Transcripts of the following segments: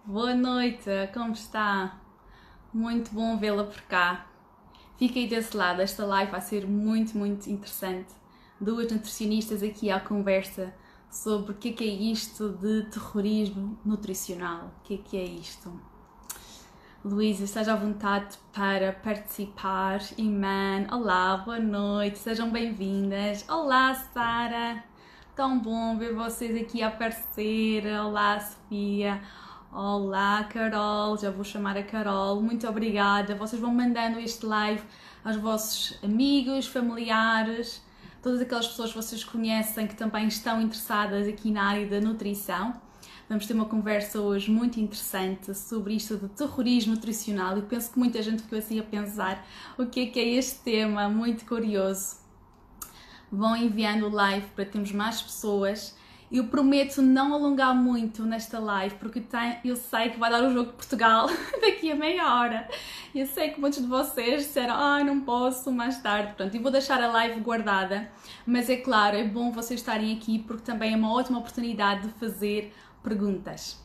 Boa noite, como está? Muito bom vê-la por cá. Fica aí desse lado, esta live vai ser muito interessante. Duas nutricionistas aqui à conversa sobre o que é isto de terrorismo nutricional. O que é isto? Luísa, esteja à vontade para participar. Iman, olá, boa noite, sejam bem-vindas. Olá, Sara, tão bom ver vocês aqui a aparecer. Olá, Sofia. Olá, Carol, já vou chamar a Carol. Muito obrigada. Vocês vão mandando este live aos vossos amigos, familiares, todas aquelas pessoas que vocês conhecem que também estão interessadas aqui na área da nutrição. Vamos ter uma conversa hoje muito interessante sobre isto de terrorismo nutricional e penso que muita gente ficou assim a pensar o que é este tema, muito curioso. Vão enviando o live para termos mais pessoas. Eu prometo não alongar muito nesta live, porque eu sei que vai dar o jogo de Portugal daqui a meia hora. Eu sei que muitos de vocês disseram, não posso mais tarde. Portanto, eu vou deixar a live guardada, mas é claro, é bom vocês estarem aqui, porque também é uma ótima oportunidade de fazer perguntas.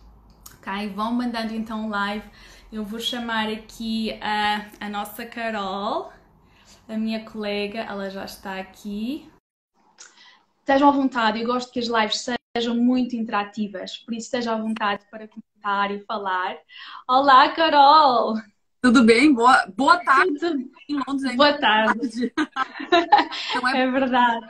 Ok? Vão mandando então live. Eu vou chamar aqui a nossa Carol, a minha colega, ela já está aqui. Estejam à vontade, eu gosto que as lives sejam muito interativas, por isso esteja à vontade para comentar e falar. Olá, Carol! Tudo bem? Boa tarde. Em Londres ainda Boa tarde. não é. É verdade.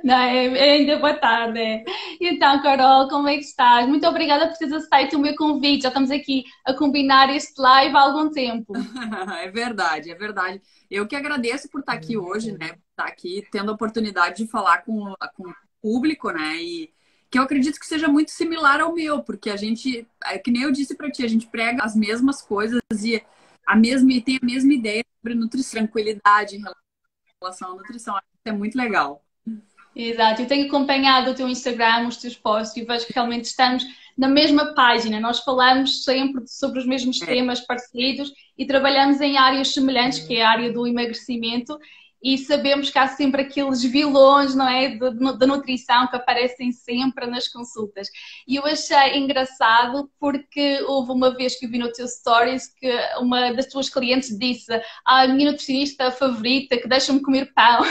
Não, é ainda boa tarde. É. Então, Carol, como é que estás? Muito obrigada por teres aceito o meu convite. Já estamos aqui a combinar este live há algum tempo. É verdade, é verdade. Eu que agradeço por estar aqui hoje, né? Por estar aqui tendo a oportunidade de falar com o público, né? E que eu acredito que seja muito similar ao meu, porque a gente, que nem eu disse para ti, a gente prega as mesmas coisas e e tem a mesma ideia sobre nutrição, tranquilidade em relação à nutrição. Acho que é muito legal. Exato, eu tenho acompanhado o teu Instagram, os teus posts e vejo que realmente estamos na mesma página. Nós falamos sempre sobre os mesmos É, temas parecidos e trabalhamos em áreas semelhantes, que é a área do emagrecimento, e sabemos que há sempre aqueles vilões, não é, da nutrição que aparecem sempre nas consultas. E eu achei engraçado porque houve uma vez que eu vi no teu stories que uma das tuas clientes disse: a minha nutricionista favorita que deixa-me comer pão.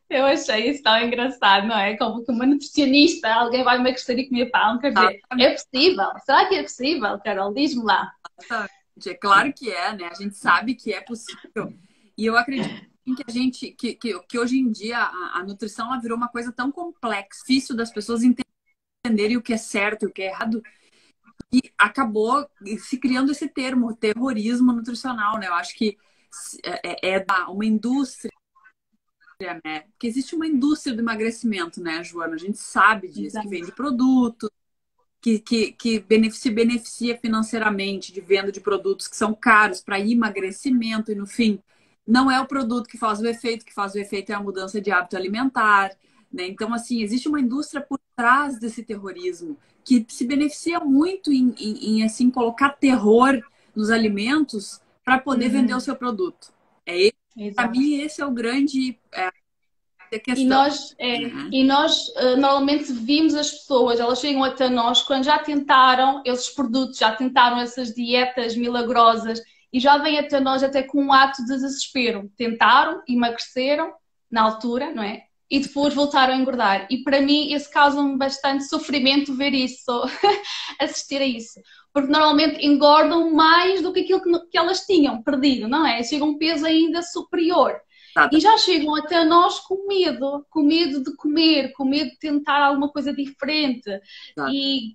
Eu achei isso tão engraçado, não é? Como que uma nutricionista, alguém vai emagrecer e comer pão, quer dizer, é possível? Será que é possível, Carol? Diz-me lá. exatamente. É claro que é, né? A gente sabe que é possível. E eu acredito que a gente, que hoje em dia a nutrição ela virou uma coisa tão complexa, difícil das pessoas entenderem o que é certo e o que é errado, e acabou se criando esse termo, terrorismo nutricional, né? Eu acho que uma indústria, né? Porque existe uma indústria do emagrecimento, né, Joana? A gente sabe disso, que Exato. vende produtos, se beneficia financeiramente de venda de produtos que são caros para emagrecimento e, no fim, não é o produto que faz o efeito é a mudança de hábito alimentar, né? Então, assim, existe uma indústria por trás desse terrorismo que se beneficia muito assim, colocar terror nos alimentos para poder vender o Uhum. seu produto. Para Exato. mim, esse é o grande E questão, nós, né? normalmente vimos as pessoas, elas chegam até nós quando já tentaram esses produtos, já tentaram essas dietas milagrosas e já vêm até nós até com um ato de desespero. Tentaram, emagreceram na altura, não é? E depois voltaram a engordar. E para mim, esse causa-me bastante sofrimento ver isso, assistir a isso. Porque normalmente engordam mais do que aquilo que elas tinham perdido, não é? Chega a um peso ainda superior. E já chegam até nós com medo de comer, com medo de tentar alguma coisa diferente. E,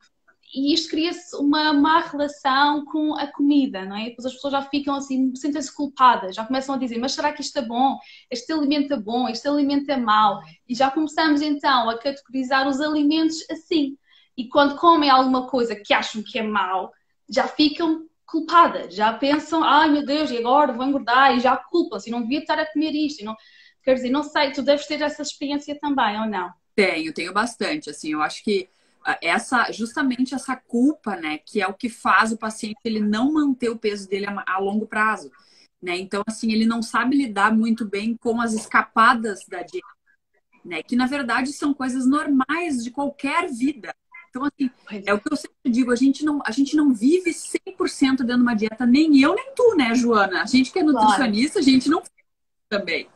e isto cria-se uma má relação com a comida, não é? Depois as pessoas já ficam assim, sentem-se culpadas, já começam a dizer, mas será que isto é bom? Este alimento é bom, este alimento é mau. E já começamos então a categorizar os alimentos assim. E quando comem alguma coisa que acham que é mau, já ficam culpadas, já pensam, ai meu Deus, e agora vou engordar, e já culpam-se, não devia estar a comer isto. E não... Quer dizer, não sei, tu deves ter essa experiência também, ou não? Tenho bastante, assim, eu acho que justamente essa culpa, né, que é o que faz o paciente ele não manter o peso dele a longo prazo, né? Então, assim, ele não sabe lidar muito bem com as escapadas da dieta, né? Que na verdade são coisas normais de qualquer vida. Então, assim, Pois É o é. que eu sempre digo, a gente não vive 100% dentro de uma dieta, nem eu, nem tu, né, Joana? A gente que é Claro. nutricionista, a gente não vive também.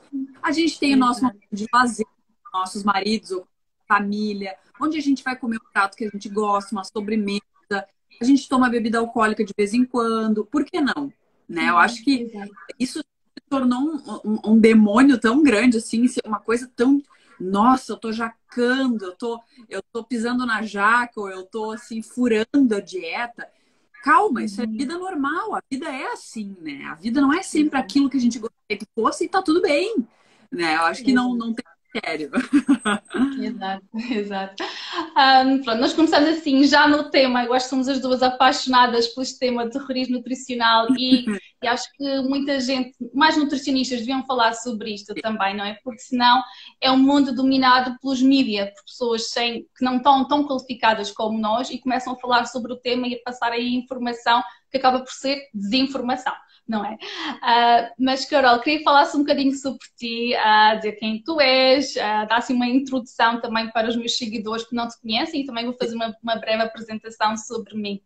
A gente tem o nosso Exato. momento de lazer, nossos maridos ou família, onde a gente vai comer um prato que a gente gosta, uma sobremesa, a gente toma bebida alcoólica de vez em quando, por que não? Né? Eu acho que Exato. isso se tornou um demônio tão grande, assim, uma coisa tão. Nossa, eu tô jacando, eu tô pisando na jaca, ou eu tô assim, furando a dieta. Calma, isso é Uhum. vida normal, a vida é assim, né? A vida não é sempre Exato. aquilo que a gente gostaria que fosse e tá tudo bem, né? Eu acho que Exato. não tem critério. Exato, exato. Pronto, nós começamos assim já no tema. Eu acho que somos as duas apaixonadas por este tema de terrorismo nutricional e acho que muita gente, mais nutricionistas, deviam falar sobre isto também, não é? Porque senão é um mundo dominado pelos mídias, por pessoas que não estão tão qualificadas como nós e começam a falar sobre o tema e a passar aí informação que acaba por ser desinformação, não é? Mas, Carol, queria falar um bocadinho sobre ti, dizer quem tu és, dar assim uma introdução também para os meus seguidores que não te conhecem e também vou fazer uma breve apresentação sobre mim.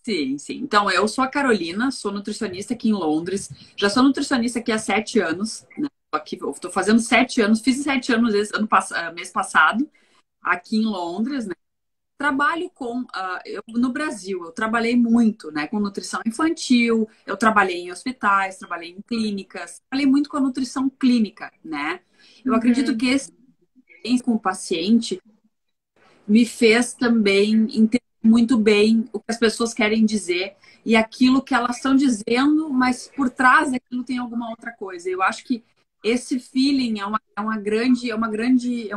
Sim, sim. Então, eu sou a Carolina, sou nutricionista aqui em Londres. Já sou nutricionista aqui há 7 anos, né? Aqui, eu tô fazendo 7 anos, fiz 7 anos mês passado, aqui em Londres, né? Trabalho com, no Brasil, eu trabalhei muito, né, com nutrição infantil, eu trabalhei em hospitais, trabalhei em clínicas, trabalhei muito com a nutrição clínica, né? Eu acredito Uhum. que esse experiência com o paciente me fez também entender muito bem o que as pessoas querem dizer e aquilo que elas estão dizendo, mas por trás daquilo tem alguma outra coisa. Eu acho que esse feeling é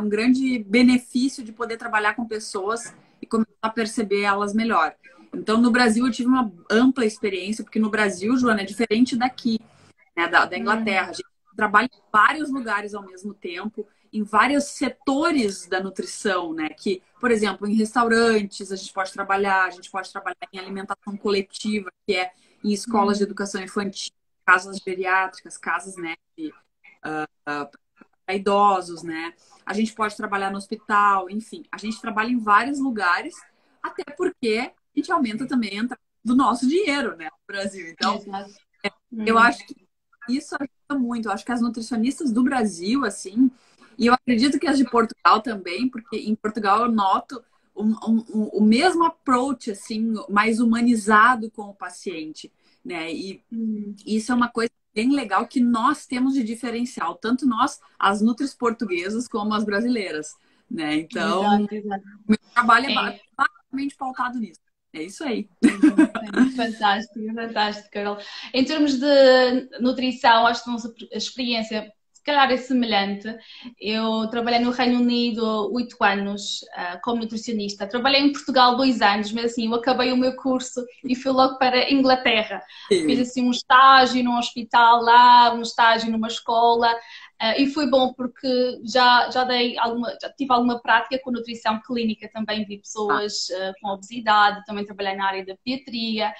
um grande benefício de poder trabalhar com pessoas e começar a perceber elas melhor. Então, no Brasil, eu tive uma ampla experiência, porque no Brasil, Joana, é diferente daqui, né, da Inglaterra. A gente trabalha em vários lugares ao mesmo tempo, em vários setores da nutrição, né? Que, por exemplo, em restaurantes a gente pode trabalhar em alimentação coletiva, que é em escolas de Uhum. educação infantil, casas geriátricas, casas, né, para idosos, né? A gente pode trabalhar no hospital, enfim, a gente trabalha em vários lugares, até porque a gente aumenta também a entrada do nosso dinheiro, né, no Brasil. Então, Exato. eu Uhum. acho que isso ajuda muito. Eu acho que as nutricionistas do Brasil, assim, e eu acredito que as de Portugal também, porque em Portugal eu noto o mesmo approach, assim, mais humanizado com o paciente, né? E Uhum. isso é uma coisa bem legal que nós temos de diferencial, tanto nós, as nutris portuguesas, como as brasileiras, né? Então, Exato, exato. meu trabalho é É, basicamente pautado nisso. É isso aí. fantástico, fantástico, Carol. Em termos de nutrição, acho que a nossa experiência, se calhar, é semelhante. Eu trabalhei no Reino Unido 8 anos, como nutricionista. Trabalhei em Portugal 2 anos, mas assim, eu acabei o meu curso e fui logo para a Inglaterra. Fiz Sim. assim um estágio num hospital lá, um estágio numa escola. E foi bom porque já tive alguma prática com nutrição clínica, também vi Tá. pessoas com obesidade, também trabalhei na área da pediatria,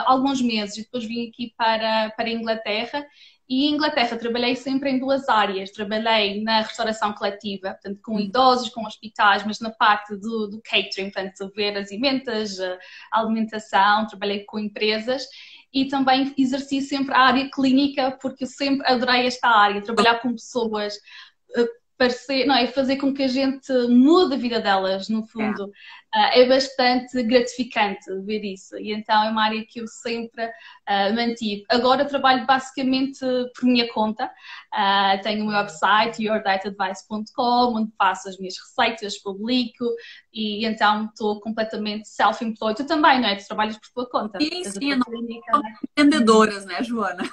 alguns meses, e depois vim aqui para a Inglaterra. E em Inglaterra trabalhei sempre em duas áreas. Trabalhei na restauração coletiva, portanto, com Uhum. idosos, com hospitais, mas na parte do catering, portanto, ver as emendas, a alimentação, trabalhei com empresas e também exerci sempre a área clínica, porque eu sempre adorei esta área, trabalhar com pessoas, parecer, não é, fazer com que a gente mude a vida delas, no É. fundo. É bastante gratificante ver isso. E então é uma área que eu sempre mantive. Agora trabalho basicamente por minha conta. Tenho o meu website, yourdietadvice.com, onde faço as minhas receitas, publico e então estou completamente self-employed. Tu também, não é? Tu trabalhas por tua conta. Sim, Tens a sim, tua nós clínica, não somos é? Uhum. empreendedoras, né, Joana?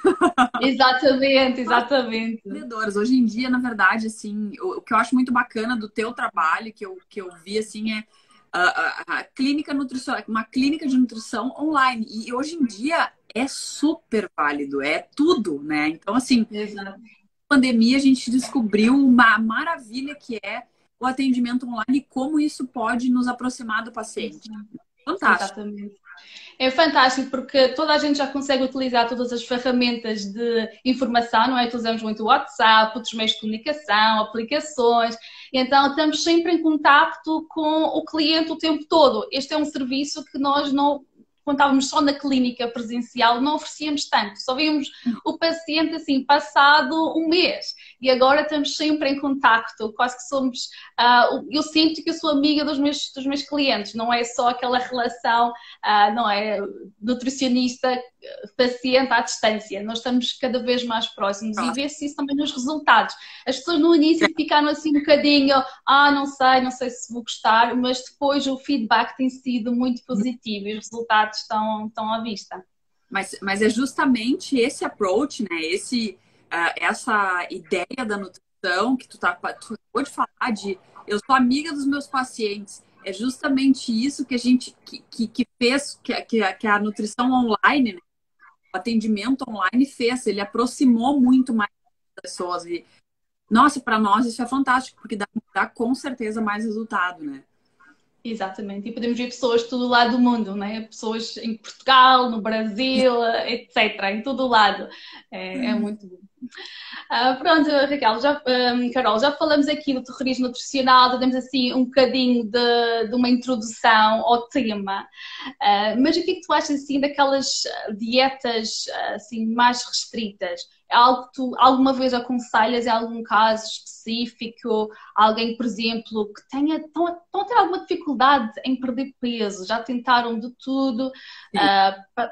Exatamente, Nós exatamente. empreendedoras. Hoje em dia, na verdade, assim, o que eu acho muito bacana do teu trabalho, que eu vi, assim, é a clínica nutricional, uma clínica de nutrição online. E hoje em dia é super válido, é tudo, né? Então, assim, Exato. na pandemia a gente descobriu uma maravilha que é o atendimento online e como isso pode nos aproximar do paciente. Fantástico. Exatamente. É fantástico porque toda a gente já consegue utilizar todas as ferramentas de informação, não é? Tu usamos muito o WhatsApp, outros meios de comunicação, aplicações, E então estamos sempre em contacto com o cliente o tempo todo. Este é um serviço que nós não, quando estávamos só na clínica presencial, não oferecíamos tanto. Só víamos o paciente assim, passado um mês. E agora estamos sempre em contacto. Quase que somos... eu sinto que eu sou amiga dos meus clientes. Não é só aquela relação, não é, nutricionista-paciente à distância. Nós estamos cada vez mais próximos. E vê-se isso também nos resultados. As pessoas no início ficaram assim um bocadinho... não sei se vou gostar. Mas depois o feedback tem sido muito positivo. E os resultados estão à vista. Mas é justamente esse approach, né? Essa ideia da nutrição que tu acabou de falar de eu sou amiga dos meus pacientes. É justamente isso que a gente que fez, que a nutrição online, né? O atendimento online fez. Ele aproximou muito mais as pessoas. E, nossa, para nós isso é fantástico, porque dá com certeza mais resultado, né? Exatamente, e podemos ver pessoas de todo o lado do mundo, né? Pessoas em Portugal, no Brasil, etc., em todo o lado. É muito bom. Pronto, Raquel, Carol, já falamos aqui do terrorismo nutricional, já demos assim um bocadinho de uma introdução ao tema. Mas o que é que tu achas assim daquelas dietas assim mais restritas? É algo que tu alguma vez aconselhas em algum caso específico? Alguém, por exemplo, que estão a ter alguma dificuldade em perder peso, já tentaram de tudo,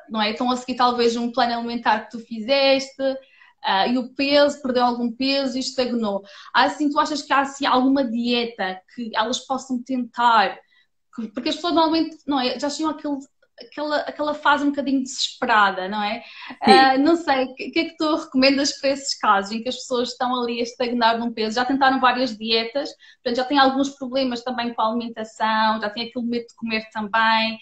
não é? Estão a seguir talvez um plano alimentar que tu fizeste, e o peso, perdeu algum peso e estagnou. Assim, tu achas que há assim, alguma dieta que elas possam tentar? Porque as pessoas normalmente, não é, já tinham aquela fase um bocadinho desesperada, não é? Não sei, o que é que tu recomendas para esses casos em que as pessoas estão ali a estagnar num peso? Já tentaram várias dietas, portanto já têm alguns problemas também com a alimentação, já têm aquele medo de comer também,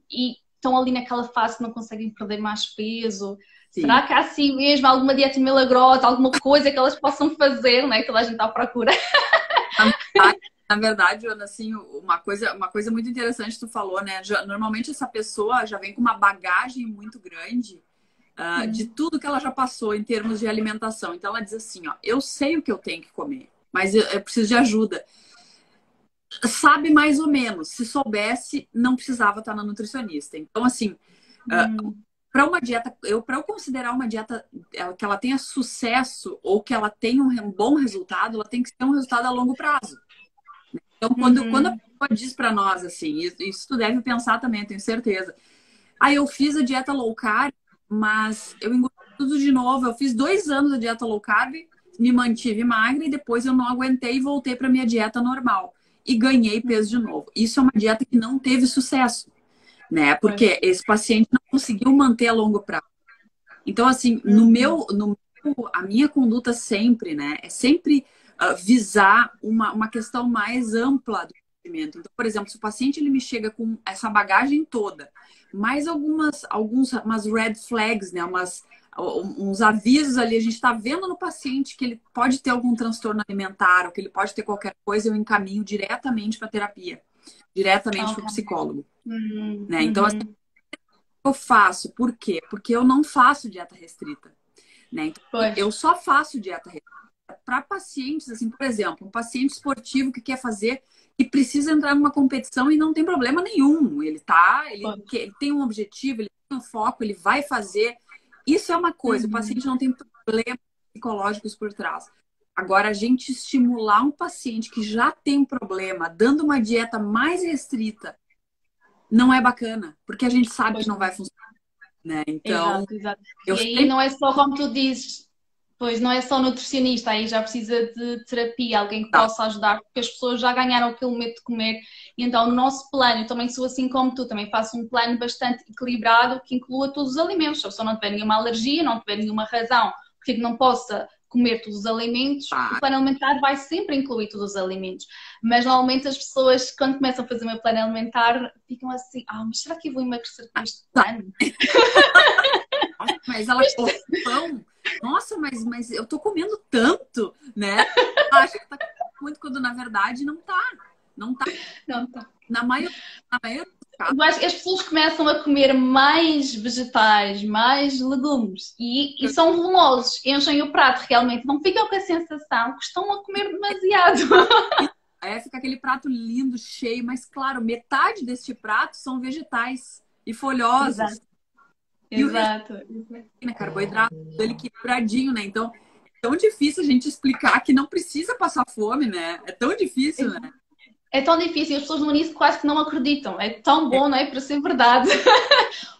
e estão ali naquela fase que não conseguem perder mais peso. Sim. Será que há assim mesmo alguma dieta milagrosa, alguma coisa que elas possam fazer, não é? Que toda a gente está à procura. Na verdade, Ana, assim, uma coisa muito interessante que tu falou, né? Normalmente essa pessoa já vem com uma bagagem muito grande de tudo que ela já passou em termos de alimentação. Então ela diz assim, ó, eu sei o que eu tenho que comer, mas eu preciso de ajuda. Sabe mais ou menos. Se soubesse, não precisava estar na nutricionista. Então, assim, para uma dieta, para eu considerar uma dieta que ela tenha sucesso ou que ela tenha um bom resultado, ela tem que ter um resultado a longo prazo. Então, quando a pessoa diz para nós assim, isso tu deve pensar também, eu tenho certeza. Eu fiz a dieta low carb, mas eu engordei tudo de novo. Eu fiz 2 anos a dieta low carb, me mantive magra e depois eu não aguentei e voltei para minha dieta normal. E ganhei peso de novo. Isso é uma dieta que não teve sucesso, né? Porque esse paciente não conseguiu manter a longo prazo. Então, assim, a minha conduta sempre, né? É sempre visar uma questão mais ampla do atendimento. Então, por exemplo, se o paciente ele me chega com essa bagagem toda, mais umas red flags, né? Uns avisos ali, a gente está vendo no paciente que ele pode ter algum transtorno alimentar ou que ele pode ter qualquer coisa, eu encaminho diretamente para terapia, diretamente para o psicólogo. Né? Então, assim, eu faço. Por quê? Porque eu não faço dieta restrita. Né? Então, eu só faço dieta restrita para pacientes, assim, por exemplo, um paciente esportivo que quer fazer e precisa entrar numa competição e não tem problema nenhum. Ele tem um objetivo, ele tem um foco, ele vai fazer. Isso é uma coisa, o paciente não tem problemas psicológicos por trás. Agora, a gente estimular um paciente que já tem um problema, dando uma dieta mais restrita, não é bacana, porque a gente sabe que não vai funcionar. Né? Então, exato. E aí não é só como tu dizes, pois não é só nutricionista, aí já precisa de terapia, alguém que possa ajudar, porque as pessoas já ganharam aquele medo de comer. E então, no nosso plano, eu também sou assim como tu, também faço um plano bastante equilibrado que inclua todos os alimentos. Se a pessoa não tiver nenhuma alergia, não tiver nenhuma razão porque não possa comer todos os alimentos, o plano alimentar vai sempre incluir todos os alimentos. Mas normalmente as pessoas, quando começam a fazer o meu plano alimentar, ficam assim, mas será que eu vou emagrecer com este plano? Mas ela come pão. Nossa, mas eu tô comendo tanto, né? Acha que tá comendo muito quando na verdade não tá. Não tá. Na maioria dos casos, Eu acho que as pessoas começam a comer mais vegetais, mais legumes e são volumosos, enchem o prato realmente, não ficam com a sensação que estão a comer demasiado. fica aquele prato lindo, cheio, mas claro, metade deste prato são vegetais e folhosos. Exato, E o exato. né, carboidrato, ele equilibradinho, né? Então, é tão difícil a gente explicar que não precisa passar fome, né? É tão difícil, né? É tão difícil, as pessoas no início quase que não acreditam. É tão bom, não é? Para ser verdade.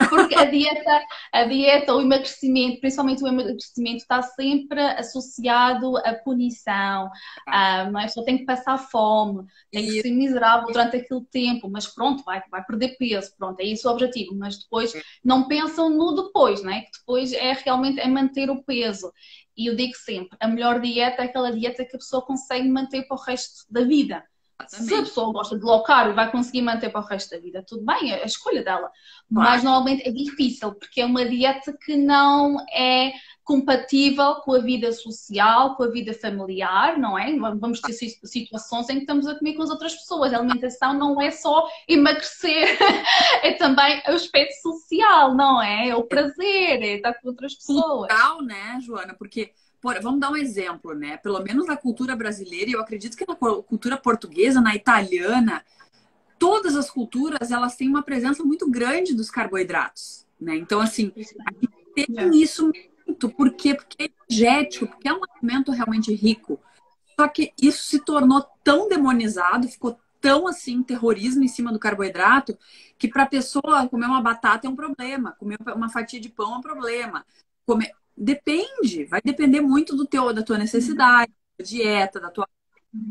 Porque a dieta, o emagrecimento, principalmente o emagrecimento, está sempre associado à punição. Não é? A pessoa tem que passar fome, tem que E ser miserável durante aquele tempo, mas pronto, vai perder peso, pronto, é isso o objetivo. Mas depois não pensam no depois, não é? Que depois é realmente é manter o peso. E eu digo sempre, a melhor dieta é aquela dieta que a pessoa consegue manter para o resto da vida. Se a exatamente, pessoa gosta de low carb e vai conseguir manter para o resto da vida, tudo bem, é a escolha dela. Mas claro. normalmente é difícil, porque é uma dieta que não é compatível com a vida social, com a vida familiar, não é? Vamos ter situações em que estamos a comer com as outras pessoas. A alimentação não é só emagrecer, é também o aspecto social, não é? É o prazer, é estar com outras pessoas. Cultural, né, Joana? Porque, vamos dar um exemplo, né? Pelo menos na cultura brasileira, e eu acredito que na cultura portuguesa, na italiana, todas as culturas, elas têm uma presença muito grande dos carboidratos, né? Então, assim, tem isso muito. Por quê? Porque é energético, porque é um alimento realmente rico. Só que isso se tornou tão demonizado, ficou tão assim, terrorismo em cima do carboidrato, que para a pessoa comer uma batata é um problema, comer uma fatia de pão é um problema. Depende, vai depender muito da tua necessidade, da dieta, da tua.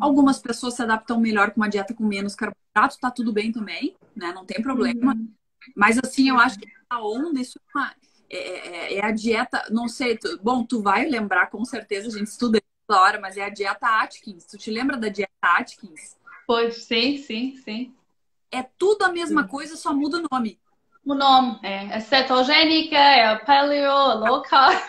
Algumas pessoas se adaptam melhor com uma dieta com menos carboidrato, tá tudo bem também, né? Não tem problema. Uhum. Mas assim, eu acho que a onda, isso é a dieta, não sei, bom, tu vai lembrar com certeza, a gente estuda isso toda hora, mas é a dieta Atkins. Tu te lembra da dieta Atkins? Pois, sim, sim, sim. É tudo a mesma coisa, só muda o nome. O nome é a cetogênica, é a paleo, a low carb.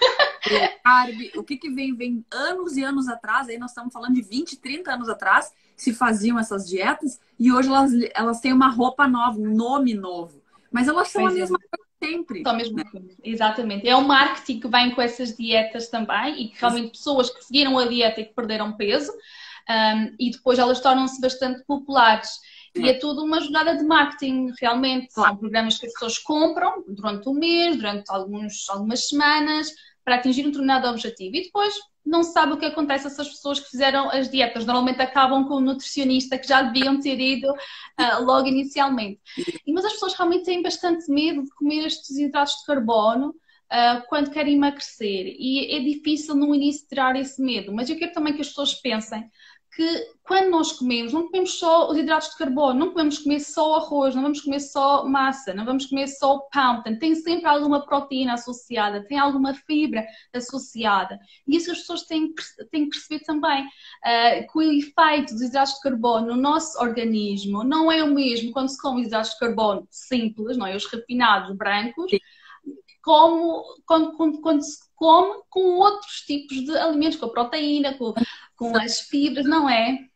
Low carb, o que vem? Vem anos e anos atrás, aí nós estamos falando de 20, 30 anos atrás, se faziam essas dietas, e hoje elas têm uma roupa nova, um nome novo. Mas elas são a Pois é. mesma coisa sempre. Só mesmo coisa. Exatamente. É o marketing que vem com essas dietas também e que realmente pessoas que seguiram a dieta e que perderam peso e depois elas tornam-se bastante populares. E é tudo uma jogada de marketing, realmente. São Claro. programas que as pessoas compram durante um mês, durante algumas semanas, para atingir um determinado objetivo. E depois não se sabe o que acontece a essas pessoas que fizeram as dietas. Normalmente acabam com um nutricionista que já deviam ter ido logo inicialmente. Mas as pessoas realmente têm bastante medo de comer estes hidratos de carbono quando querem emagrecer. E é difícil no início tirar esse medo. Mas eu quero também que as pessoas pensem que quando nós comemos, não comemos só os hidratos de carbono, não podemos comer só arroz, não vamos comer só massa, não vamos comer só pão. Portanto, tem sempre alguma proteína associada, tem alguma fibra associada. E isso as pessoas têm que perceber também, que o efeito dos hidratos de carbono no nosso organismo não é o mesmo quando se come hidratos de carbono simples, não é? Os refinados brancos, como quando se come com outros tipos de alimentos, com a proteína, com as fibras, não é?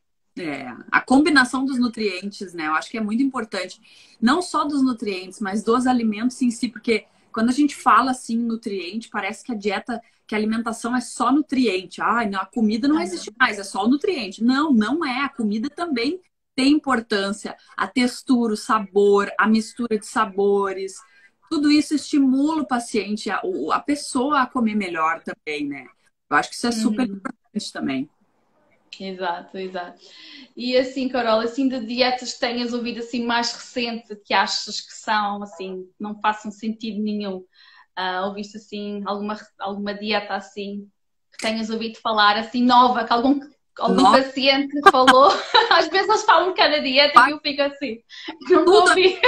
A combinação dos nutrientes, né? Eu acho que é muito importante. Não só dos nutrientes, mas dos alimentos em si, porque quando a gente fala assim nutriente, parece que a dieta, que a alimentação é só nutriente. Ah, não, a comida não existe mais, é só o nutriente. Não, não é. A comida também tem importância. A textura, o sabor, a mistura de sabores, tudo isso estimula o paciente, a pessoa a comer melhor também, né? Eu acho que isso é super importante também. Exato, exato. E assim, Carol, assim de dietas que tenhas ouvido assim mais recente, que achas que são assim, não façam sentido nenhum. Ouviste assim alguma dieta assim que tenhas ouvido falar assim nova, que algum Nossa, paciente falou? Às vezes eles falam cada dieta e eu fico assim, nunca tudo ouvi.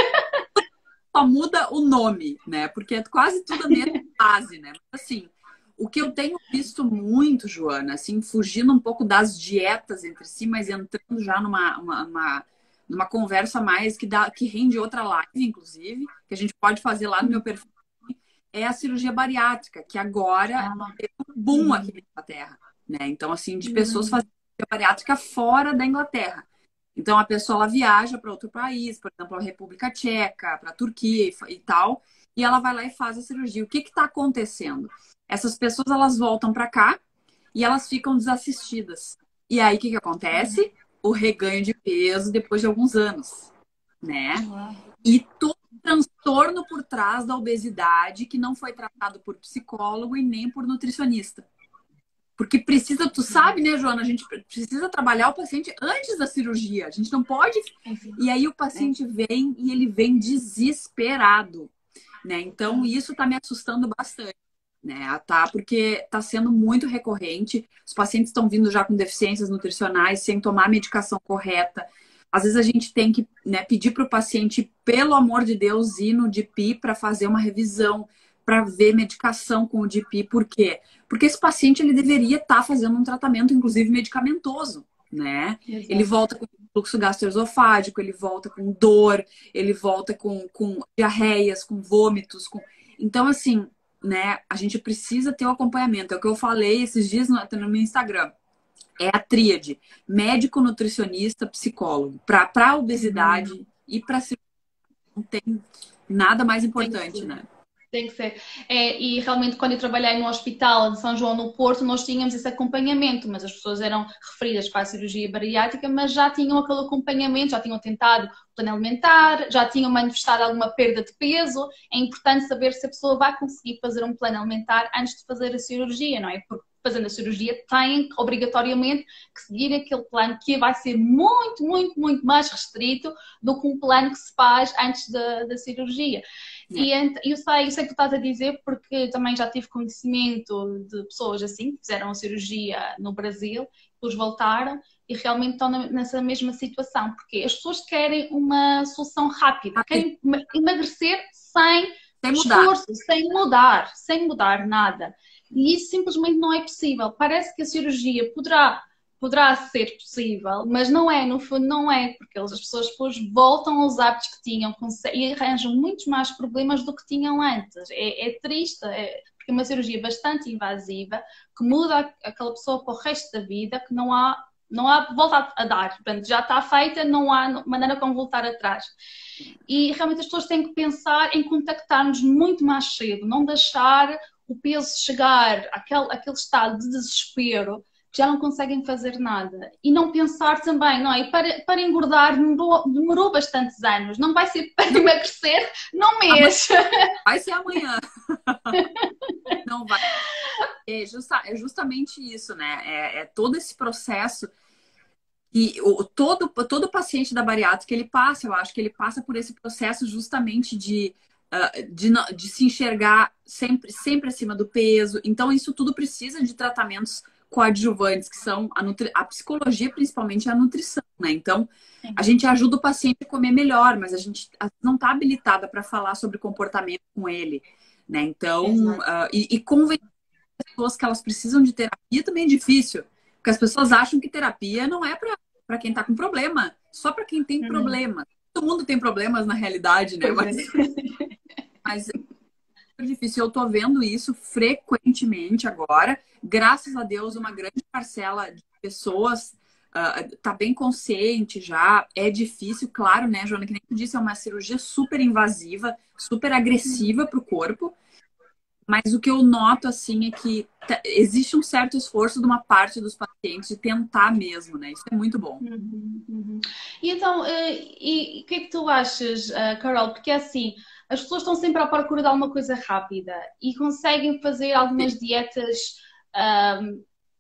só muda o nome, né? Porque é quase tudo a mesma base, né? Mas, assim, o que eu tenho visto muito, Joana, assim, fugindo um pouco das dietas entre si, mas entrando já numa conversa mais que rende outra live, inclusive, que a gente pode fazer lá no meu perfil, é a cirurgia bariátrica, que agora tem um boom aqui na Inglaterra, né? Então, assim, de pessoas fazendo cirurgia bariátrica fora da Inglaterra. Então a pessoa ela viaja para outro país, por exemplo, a República Tcheca, para a Turquia e tal, e ela vai lá e faz a cirurgia. O que está acontecendo? Essas pessoas elas voltam para cá e elas ficam desassistidas. E aí o que acontece? O reganho de peso depois de alguns anos, né? E todo o transtorno por trás da obesidade que não foi tratado por psicólogo e nem por nutricionista. Porque precisa, tu sabe, né, Joana? A gente precisa trabalhar o paciente antes da cirurgia. A gente não pode. E aí o paciente vem e ele vem desesperado, né? Então isso tá me assustando bastante, né? Tá? Porque tá sendo muito recorrente. Os pacientes estão vindo já com deficiências nutricionais, sem tomar a medicação correta. Às vezes a gente tem que, né, pedir para o paciente, pelo amor de Deus, ir no DP para fazer uma revisão, para ver medicação com o DP. Por quê? Porque esse paciente ele deveria estar fazendo um tratamento, inclusive medicamentoso, né? Exato. Ele volta com fluxo gastroesofágico, ele volta com dor, ele volta com diarreias, com vômitos. Então, assim, né, a gente precisa ter o acompanhamento. É o que eu falei esses dias no meu Instagram. É a tríade: médico, nutricionista, psicólogo. Para a obesidade e para a cirurgia não tem nada mais importante, né? Tem que ser. E realmente, quando eu trabalhei no hospital de São João no Porto, nós tínhamos esse acompanhamento, mas as pessoas eram referidas para a cirurgia bariátrica, mas já tinham aquele acompanhamento, já tinham tentado o plano alimentar, já tinham manifestado alguma perda de peso. É importante saber se a pessoa vai conseguir fazer um plano alimentar antes de fazer a cirurgia, não é? Porque fazendo a cirurgia tem obrigatoriamente que seguir aquele plano que vai ser muito, muito, muito mais restrito do que um plano que se faz antes da cirurgia. E eu sei o que tu estás a dizer porque também já tive conhecimento de pessoas assim que fizeram a cirurgia no Brasil, depois voltaram e realmente estão nessa mesma situação, porque as pessoas querem uma solução rápida, querem emagrecer sem esforço, sem mudar nada. E isso simplesmente não é possível. Parece que a cirurgia poderá ser possível, mas não é, no fundo não é, porque as pessoas depois voltam aos hábitos que tinham e arranjam muitos mais problemas do que tinham antes. É triste, porque é uma cirurgia bastante invasiva, que muda aquela pessoa para o resto da vida, que não há volta a dar. Portanto, já está feita, não há maneira como voltar atrás. E realmente as pessoas têm que pensar em contactar-nos muito mais cedo, não deixar o peso chegar àquele estado de desespero que já não conseguem fazer nada. E não pensar também, não é? Para engordar demorou bastantes anos. Não vai ser para emagrecer num mês. Vai ser amanhã. Não vai. É justamente isso, né? É todo esse processo. E todo paciente da bariátrica, ele passa, eu acho que ele passa por esse processo justamente de se enxergar sempre acima do peso. Então, isso tudo precisa de tratamentos coadjuvantes, que são a psicologia, principalmente, a nutrição, né? Então, a gente ajuda o paciente a comer melhor, mas a gente não está habilitada para falar sobre comportamento com ele, né? Então, e convencer as pessoas que elas precisam de terapia também é difícil, porque as pessoas acham que terapia não é para quem está com problema, só para quem tem problema. Todo mundo tem problemas na realidade, né? Mas é difícil. Eu tô vendo isso frequentemente agora. Graças a Deus, uma grande parcela de pessoas tá bem consciente já. É difícil, claro, né, Joana? Que nem tu disse, é uma cirurgia super invasiva, super agressiva para o corpo. Mas o que eu noto, assim, é que existe um certo esforço de uma parte dos pacientes de tentar mesmo, né? Isso é muito bom. E então, e o que é que tu achas, Carol? Porque assim, as pessoas estão sempre à procura de alguma coisa rápida e conseguem fazer algumas dietas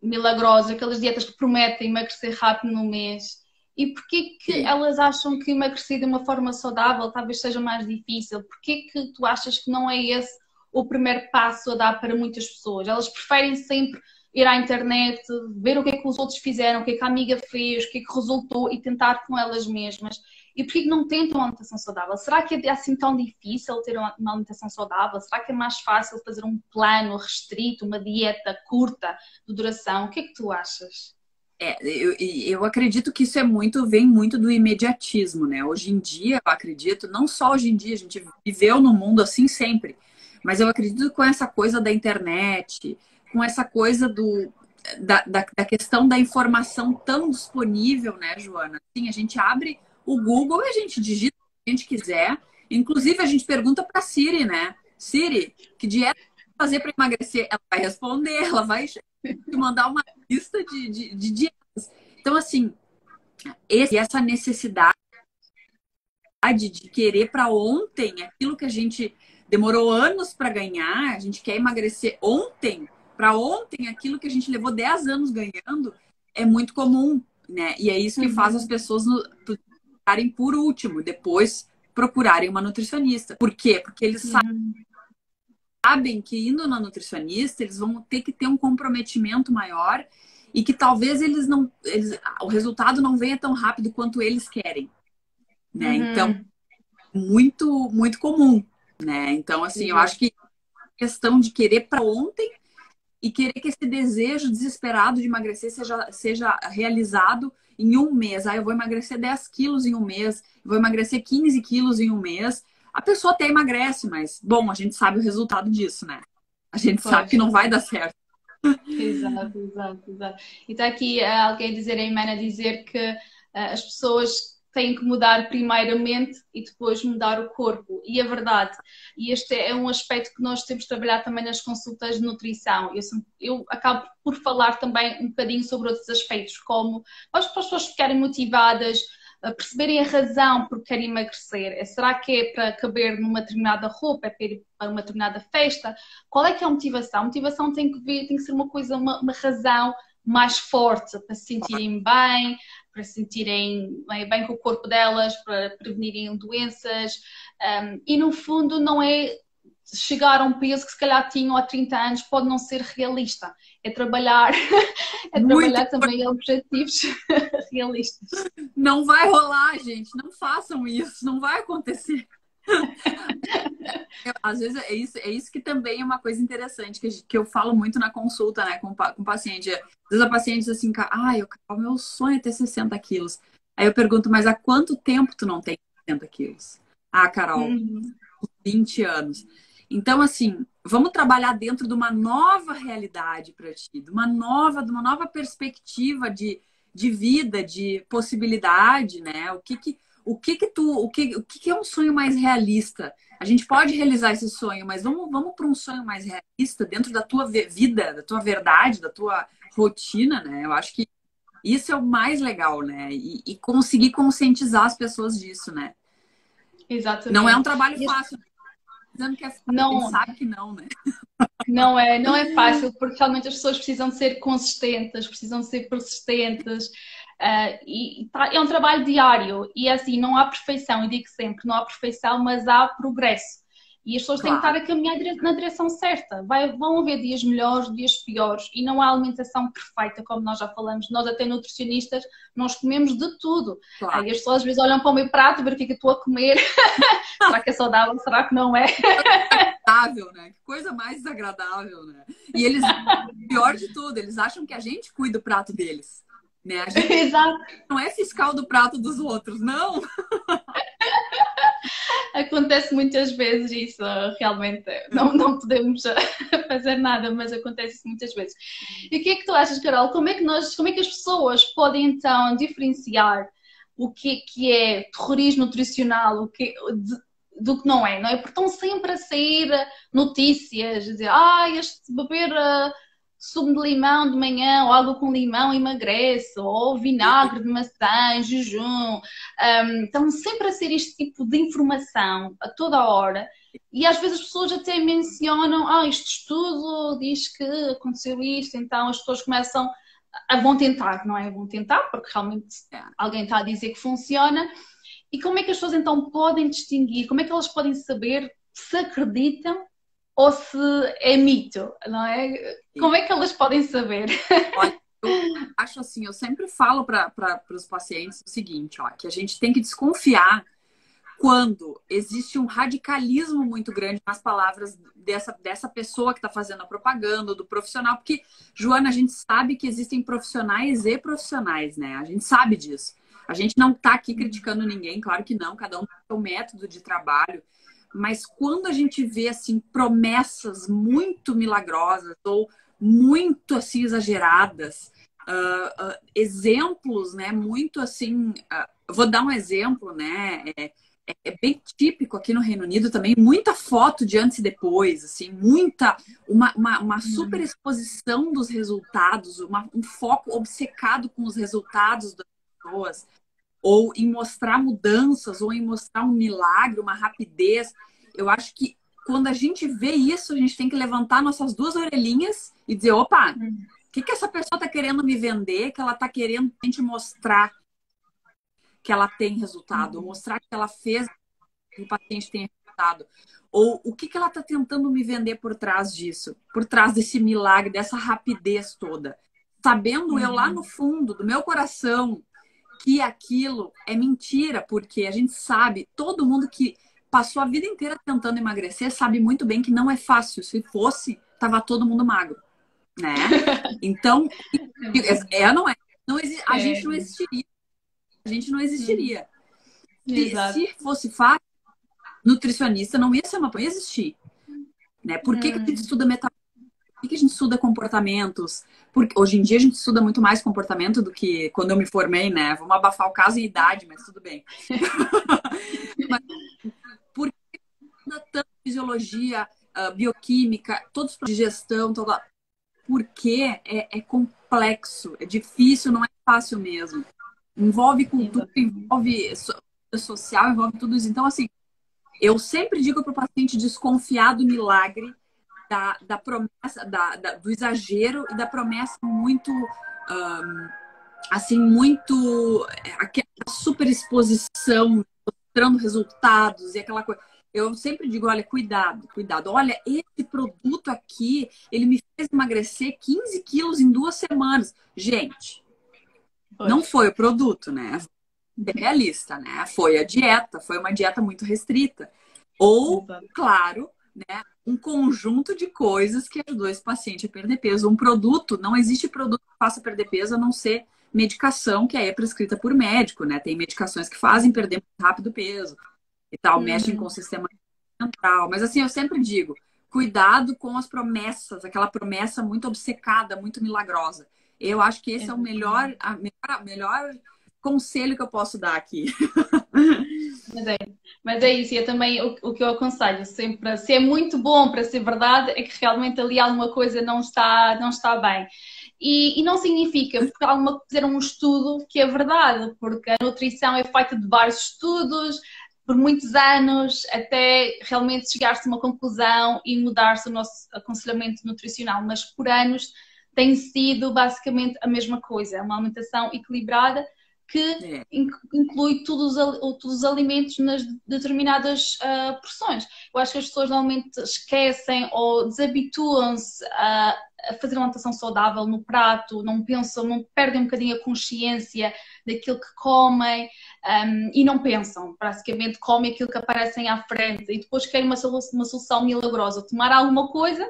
milagrosas, aquelas dietas que prometem emagrecer rápido no mês. E porquê que elas acham que emagrecer de uma forma saudável talvez seja mais difícil? Porquê que tu achas que não é esse o primeiro passo a dar para muitas pessoas? Elas preferem sempre ir à internet, ver o que é que os outros fizeram, o que é que a amiga fez, o que é que resultou e tentar com elas mesmas. E porquê que não tentam uma alimentação saudável? Será que é assim tão difícil ter uma alimentação saudável? Será que é mais fácil fazer um plano restrito, uma dieta curta de duração? O que é que tu achas? Eu acredito que isso vem muito do imediatismo, né? Hoje em dia, eu acredito, não só hoje em dia, a gente viveu num mundo assim sempre, mas eu acredito com essa coisa da internet, com essa coisa da questão da informação tão disponível, né, Joana? Assim, a gente abre o Google e a gente digita o que a gente quiser. Inclusive, a gente pergunta para a Siri, né? Siri, que dieta fazer para emagrecer? Ela vai responder, ela vai te mandar uma lista de dietas. Então, assim, essa necessidade de querer para ontem aquilo que a gente demorou anos para ganhar, a gente quer emagrecer ontem, para ontem aquilo que a gente levou 10 anos ganhando, é muito comum, né? E é isso que faz as pessoas ficarem por último, depois procurarem uma nutricionista. Por quê? Porque eles sabem que indo na nutricionista, eles vão ter que ter um comprometimento maior e que talvez o resultado não venha tão rápido quanto eles querem, né? Então, muito, muito comum, né? Então, assim, eu acho que a questão de querer para ontem e querer que esse desejo desesperado de emagrecer seja realizado em um mês. Ah, eu vou emagrecer 10 quilos em um mês, vou emagrecer 15 quilos em um mês. A pessoa até emagrece, mas, bom, a gente sabe o resultado disso, né? A gente sabe que não vai dar certo. Exato, exato, exato. E está aqui alguém a dizer, a Imana, a dizer que as pessoas têm que mudar primeiro a mente e depois mudar o corpo. E é verdade. E este é um aspecto que nós temos de trabalhar também nas consultas de nutrição. Eu acabo por falar também um bocadinho sobre outros aspectos, como as pessoas ficarem motivadas, perceberem a razão por que querem emagrecer. Será que é para caber numa determinada roupa? É para ir para uma determinada festa? Qual é que é a motivação? A motivação tem que ser uma coisa, uma razão mais forte, para se sentirem bem, para se sentirem bem com o corpo delas, para prevenirem doenças. E no fundo não é chegar a um peso que se calhar tinham há 30 anos, pode não ser realista. É trabalhar, trabalhar também objetivos realistas. Não vai rolar, gente. Não façam isso. Não vai acontecer. Às vezes é isso que também é uma coisa interessante, que eu falo muito na consulta, né, com o paciente. Às vezes a paciente diz assim, o meu sonho é ter 60 quilos. Aí eu pergunto, mas há quanto tempo tu não tem 60 quilos? Ah, Carol, 20 anos. Então, assim, vamos trabalhar dentro de uma nova realidade para ti, de uma nova perspectiva de vida, de possibilidade, né? O que é um sonho mais realista? A gente pode realizar esse sonho, mas vamos para um sonho mais realista dentro da tua vida, da tua verdade, da tua rotina, né? Eu acho que isso é o mais legal, né? E conseguir conscientizar as pessoas disso, né? Exatamente. Não é um trabalho fácil. Dizendo que é fácil, não, a gente sabe que não, né? Não é fácil, porque realmente as pessoas precisam de ser consistentes, precisam de ser persistentes. É um trabalho diário e assim, não há perfeição, eu digo sempre, não há perfeição, mas há progresso. E as pessoas têm que estar a caminhar na direção certa. Vão haver dias melhores, dias piores, e não há alimentação perfeita, como nós já falamos. Nós, até nutricionistas, nós comemos de tudo. Claro. E as pessoas às vezes olham para o meu prato, ver o que é que eu estou a comer. Será que é saudável? Será que não é? Desagradável, né? Que coisa mais desagradável, né? E eles, pior de tudo, eles acham que a gente cuida do prato deles. Né? A gente Exato. não é fiscal do prato dos outros, não. Acontece muitas vezes isso, realmente. Não podemos fazer nada, mas acontece isso muitas vezes. E o que é que tu achas, Carol? Como é que as pessoas podem então diferenciar o que é terrorismo nutricional do que não é? Porque estão sempre a sair notícias, a dizer, este beber sumo de limão de manhã, ou água com limão emagrece, ou vinagre de maçã em jejum. Estão sempre a ser este tipo de informação a toda hora. E às vezes as pessoas até mencionam, este estudo diz que aconteceu isto, então as pessoas começam vão tentar, não é? Vão tentar, porque realmente alguém está a dizer que funciona. E como é que as pessoas então podem distinguir? Como é que elas podem saber se acreditam ou se é mito, não é? Como é que elas podem saber? Olha, eu acho assim, eu sempre falo para os pacientes o seguinte, que a gente tem que desconfiar quando existe um radicalismo muito grande nas palavras dessa pessoa que está fazendo a propaganda, do profissional, porque, Joana, a gente sabe que existem profissionais e profissionais, né? A gente sabe disso. A gente não está aqui criticando ninguém, claro que não, cada um tem o seu método de trabalho, mas quando a gente vê, assim, promessas muito milagrosas ou muito assim exageradas, exemplos, né, muito assim, vou dar um exemplo, né, é bem típico aqui no Reino Unido também, muita foto de antes e depois, assim, uma super exposição dos resultados, um foco obcecado com os resultados das pessoas, ou em mostrar mudanças, ou em mostrar um milagre, uma rapidez. Eu acho que quando a gente vê isso, a gente tem que levantar nossas duas orelhinhas e dizer, opa, o que essa pessoa está querendo me vender, que ela está querendo a gente mostrar que ela tem resultado, ou mostrar que ela fez que o paciente tem resultado. Ou o que ela está tentando me vender por trás disso, por trás desse milagre, dessa rapidez toda. Sabendo eu lá no fundo do meu coração que aquilo é mentira, porque a gente sabe, todo mundo que passou a vida inteira tentando emagrecer sabe muito bem que não é fácil. Se fosse, tava todo mundo magro, né? Então, não é. Não, a gente não existiria. A gente não existiria. Se fosse fácil, nutricionista não ia ser não ia existir. Né? Por que a gente estuda metabolismo? Por que a gente estuda comportamentos? Porque hoje em dia a gente estuda muito mais comportamento do que quando eu me formei, né? Vamos abafar o caso e idade, mas tudo bem. Mas, por que estuda tanto fisiologia, bioquímica, todos os de gestão, porque é complexo, é difícil, não é fácil mesmo. Envolve cultura, envolve social, envolve tudo isso. Então, assim, eu sempre digo para o paciente desconfiar do milagre, da promessa, do exagero e da promessa muito, assim, muito, aquela super exposição, mostrando resultados e aquela coisa. Eu sempre digo, olha, cuidado, cuidado. Olha, esse produto aqui, ele me fez emagrecer 15 quilos em 2 semanas. Gente, não foi o produto, né? É realista, né? Foi a dieta, foi uma dieta muito restrita. Ou, claro, né, um conjunto de coisas que ajudou esse paciente a perder peso. Um produto, não existe produto que faça perder peso a não ser medicação que é prescrita por médico, né? Tem medicações que fazem perder muito rápido peso e tal, mexem com o sistema central. Mas assim, eu sempre digo, cuidado com as promessas, aquela promessa muito obcecada, muito milagrosa. Eu acho que esse é o melhor conselho que eu posso dar aqui. Mas é isso, e é também o que eu aconselho, sempre, se é muito bom para ser verdade, é que realmente ali alguma coisa não está bem. E não significa, porque fizeram um estudo que é verdade, porque a nutrição é feita de vários estudos, por muitos anos, até realmente chegar-se a uma conclusão e mudar-se o nosso aconselhamento nutricional, mas por anos tem sido basicamente a mesma coisa, uma alimentação equilibrada, que inclui todos os alimentos nas determinadas porções. Eu acho que as pessoas normalmente esquecem ou desabituam-se a fazer uma alimentação saudável no prato, não pensam, não perdem um bocadinho a consciência daquilo que comem e não pensam, basicamente comem aquilo que aparecem à frente e depois querem uma solução milagrosa, tomar alguma coisa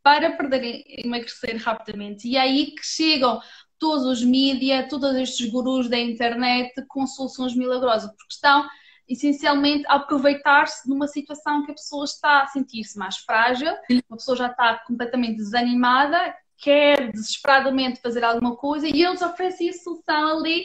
para emagrecer rapidamente. E é aí que chegam todos os mídias, todos estes gurus da internet com soluções milagrosas, porque estão essencialmente a aproveitar-se de uma situação que a pessoa está a sentir-se mais frágil, uma pessoa já está completamente desanimada, quer desesperadamente fazer alguma coisa e eles oferecem a solução ali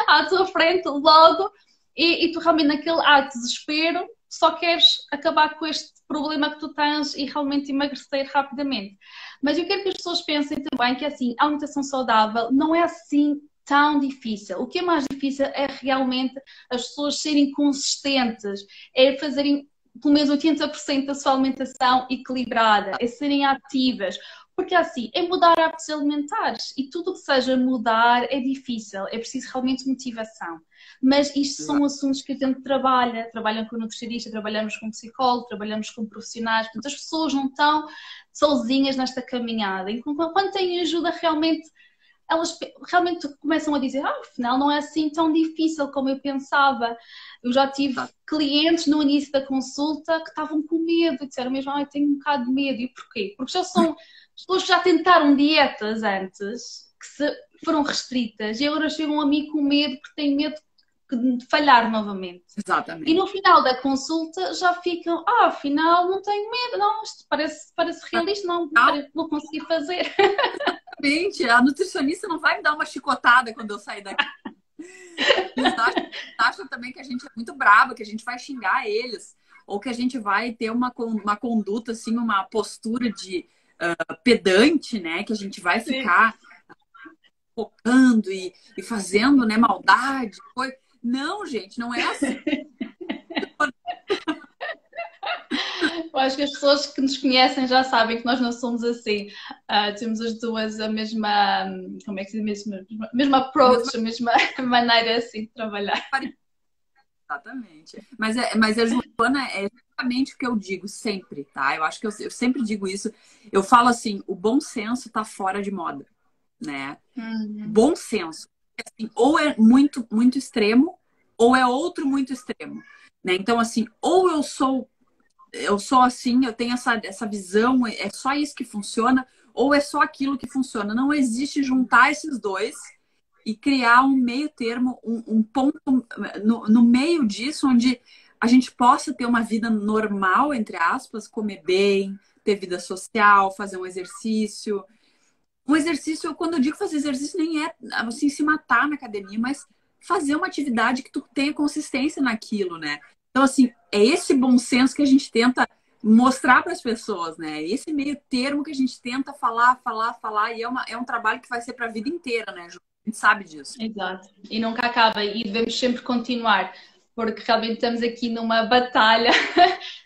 à tua frente logo e tu realmente naquele ato de desespero só queres acabar com este problema que tu tens e realmente emagrecer rapidamente. Mas eu quero que as pessoas pensem também que assim, a alimentação saudável não é assim tão difícil. O que é mais difícil é realmente as pessoas serem consistentes, é fazerem pelo menos 80% da sua alimentação equilibrada, é serem ativas. Porque assim, é mudar hábitos alimentares e tudo o que seja mudar é difícil, é preciso realmente motivação. Mas isto são assuntos que a gente trabalham com nutricionista, trabalhamos com psicólogo, trabalhamos com profissionais, portanto as pessoas não estão sozinhas nesta caminhada. E quando têm ajuda realmente, elas realmente começam a dizer, afinal não é assim tão difícil como eu pensava. Eu já tive clientes no início da consulta que estavam com medo, e disseram mesmo, eu tenho um bocado de medo. E porquê? Porque já são pessoas que já tentaram dietas antes, que foram restritas, e agora chegam a mim com medo, porque têm medo falhar novamente. Exatamente. E no final da consulta já ficam, afinal não tenho medo, não, isto parece realista, não vou conseguir fazer. Exatamente. A nutricionista não vai me dar uma chicotada quando eu sair daqui. Eles acham também que a gente é muito brava, que a gente vai xingar eles, ou que a gente vai ter uma conduta, assim, uma postura de pedante, né? Que a gente vai ficar focando e fazendo, né, maldade. Não, gente, não é assim. Eu acho que as pessoas que nos conhecem já sabem que nós não somos assim. Temos as duas a mesma, como é que se diz, mesma approach, a mesma maneira assim de trabalhar. Exatamente. Mas a Joana é exatamente o que eu digo sempre, tá? Eu acho que eu sempre digo isso. Eu falo assim, o bom senso tá fora de moda, né? Bom senso. Assim, ou é muito, muito extremo, ou é outro muito extremo, né? Então, assim, ou eu sou assim, eu tenho essa visão, é só isso que funciona, ou é só aquilo que funciona. Não existe juntar esses dois e criar um meio termo, um ponto no meio disso, onde a gente possa ter uma vida normal, entre aspas, comer bem, ter vida social, fazer um exercício. Um exercício, quando eu digo fazer exercício, nem é assim se matar na academia, mas fazer uma atividade que tu tenha consistência naquilo, né? Então, assim, é esse bom senso que a gente tenta mostrar para as pessoas, né? Esse meio termo que a gente tenta falar, e é um trabalho que vai ser para a vida inteira, né, Ju? A gente sabe disso. Exato. E nunca acaba e devemos sempre continuar, porque realmente estamos aqui numa batalha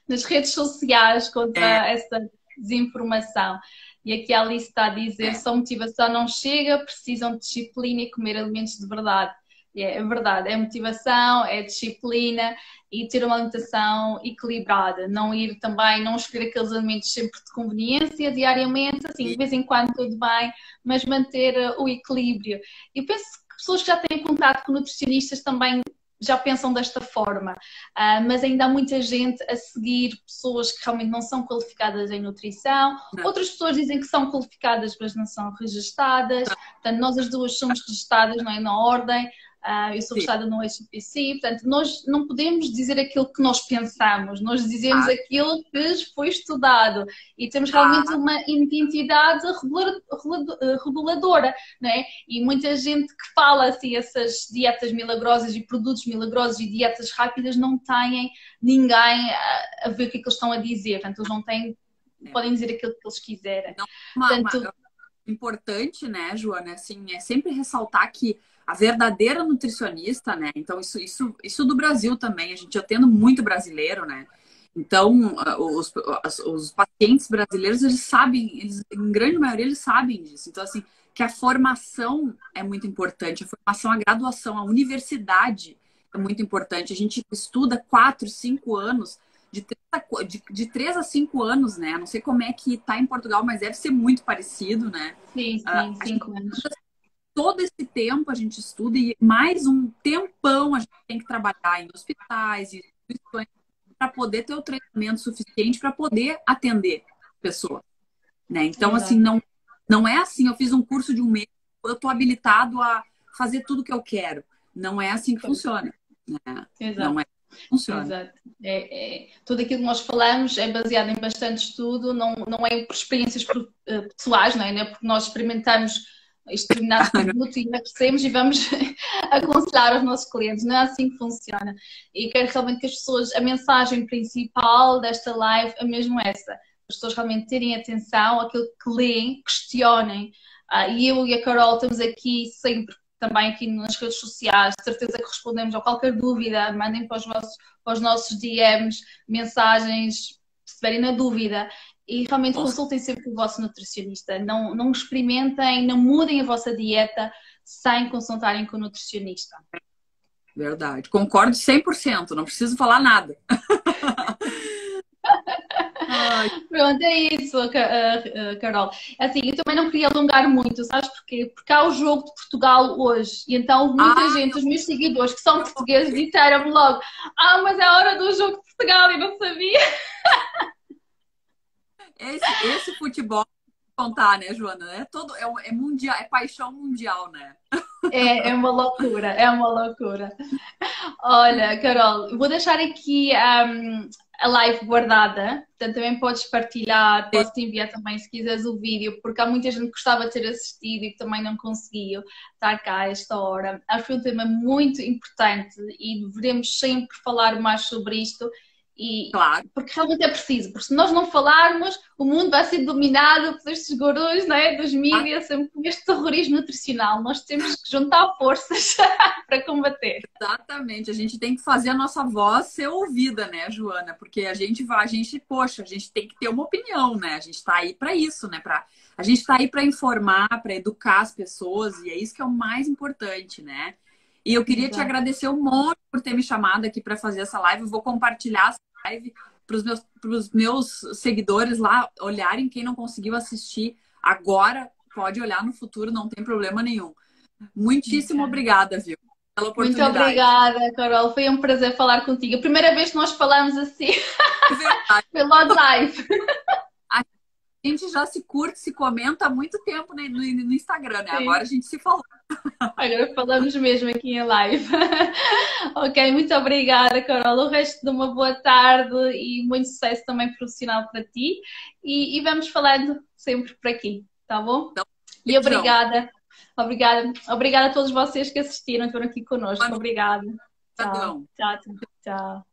nas redes sociais contra essa desinformação. E aqui a Alice está a dizer, só motivação não chega, precisam de disciplina e comer alimentos de verdade. É verdade, é motivação, é disciplina e ter uma alimentação equilibrada. Não ir também, não escolher aqueles alimentos sempre de conveniência diariamente, assim, de vez em quando tudo bem, mas manter o equilíbrio. Eu penso que pessoas que já têm contato com nutricionistas também já pensam desta forma, mas ainda há muita gente a seguir pessoas que realmente não são qualificadas em nutrição, outras pessoas dizem que são qualificadas, mas não são registadas, portanto, nós as duas somos registadas, não é, na ordem. Eu sou registrada no HPC, portanto, nós não podemos dizer aquilo que nós pensamos, nós dizemos aquilo que foi estudado e temos realmente uma entidade reguladora, não é? E muita gente que fala assim, essas dietas milagrosas e produtos milagrosos e dietas rápidas não têm ninguém a ver o que é que eles estão a dizer, portanto, eles não têm, podem dizer aquilo que eles quiserem. Portanto, importante, né, Joana, assim, é sempre ressaltar que a verdadeira nutricionista, né? Então, isso do Brasil também, a gente atende muito brasileiro, né? Então, os pacientes brasileiros, eles sabem, em grande maioria, eles sabem disso. Então, assim, que a formação é muito importante, a formação, a graduação, a universidade é muito importante. A gente estuda 4, 5 anos, de 3 a 5 anos, né? Não sei como é que tá em Portugal, mas deve ser muito parecido, né? Sim, 5 anos. Todo esse tempo a gente estuda e mais um tempão a gente tem que trabalhar em hospitais e instituições para poder ter o treinamento suficiente para poder atender pessoas, né? Então, assim, não é assim, eu fiz um curso de um mês, eu estou habilitado a fazer tudo que eu quero. Não é assim que funciona, né? Não é assim que funciona. Exato. Tudo aquilo que nós falamos é baseado em bastante estudo, não é por experiências pessoais, não é? Porque nós experimentamos este determinado produto e emagrecemos e vamos aconselhar aos nossos clientes. Não é assim que funciona. E quero realmente que as pessoas, a mensagem principal desta live é mesmo essa. As pessoas realmente terem atenção àquilo que leem, questionem. E eu e a Carol estamos aqui sempre, também aqui nas redes sociais, de certeza que respondemos a qualquer dúvida, mandem para os nossos DMs mensagens, se estiverem na dúvida. E realmente consultem sempre o vosso nutricionista. Não experimentem, não mudem a vossa dieta sem consultarem com o nutricionista. Verdade. Concordo 100%. Não preciso falar nada. Pronto, é isso, Carol. Assim, eu também não queria alongar muito, sabes porquê? Porque há o jogo de Portugal hoje. E então muita gente, os meus seguidores que são portugueses, disseram-me logo: mas é a hora do jogo de Portugal e não sabia. Esse futebol contar, né, Joana? É mundial, é paixão mundial, né? É uma loucura, é uma loucura. Olha, Carol, vou deixar aqui a live guardada, portanto também podes partilhar, posso te enviar também se quiseres o vídeo, porque há muita gente que gostava de ter assistido e que também não conseguiu estar cá a esta hora. Acho que foi um tema muito importante e devemos sempre falar mais sobre isto. Claro. Porque realmente é preciso, porque se nós não falarmos, o mundo vai ser dominado por estes gurus, não é? Dos mídias, sempre com este terrorismo nutricional. Nós temos que juntar forças para combater. Exatamente, a gente tem que fazer a nossa voz ser ouvida, né, Joana? Porque poxa, a gente tem que ter uma opinião, né? A gente está aí para isso, né? A gente está aí para informar, para educar as pessoas, e é isso que é o mais importante, né? E eu queria te agradecer um monte por ter me chamado aqui para fazer essa live. Eu vou compartilhar essa live para os meus seguidores lá olharem. Quem não conseguiu assistir agora, pode olhar no futuro, não tem problema nenhum. Muitíssimo obrigada, viu? Pela Muito oportunidade. obrigada, Carol. Foi um prazer falar contigo. A primeira vez que nós falamos assim É verdade. pelo live. A gente já se curte, se comenta há muito tempo né, no Instagram, né? Sim. Agora a gente se falou. Agora falamos mesmo aqui em live. Ok, muito obrigada, Carol. O resto de uma boa tarde e muito sucesso também profissional para ti. E vamos falando sempre por aqui, tá bom? Então, e obrigada. Obrigada a todos vocês que assistiram, que estão aqui connosco. Obrigada. Tchau. Tchau. Tchau.